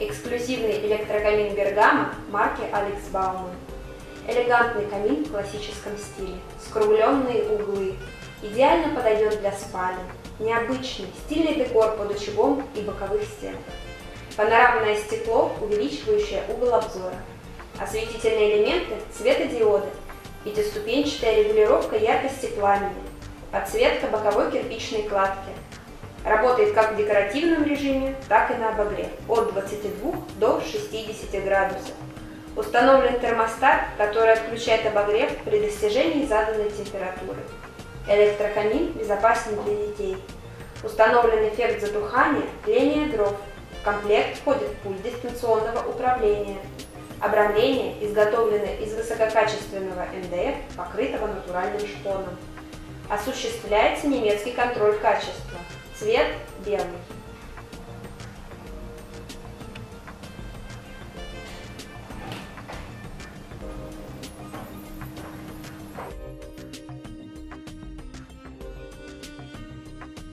Эксклюзивный электрокамин Бергамо марки Алекс Бауман. Элегантный камин в классическом стиле, скругленные углы. Идеально подойдет для спальни. Необычный, стильный декор под очагом и боковых стенках. Панорамное стекло, увеличивающее угол обзора. Осветительные элементы, светодиоды. Пятиступенчатая регулировка яркости пламени. Подсветка боковой кирпичной кладки. Работает как в декоративном режиме, так и на обогрев от 22 до 60 градусов. Установлен термостат, который отключает обогрев при достижении заданной температуры. Электрокамин безопасен для детей. Установлен эффект затухания, тления дров. В комплект входит пульт дистанционного управления. Обрамление изготовлено из высококачественного МДФ, покрытого натуральным шпоном. Осуществляется немецкий контроль качества. Цвет белый.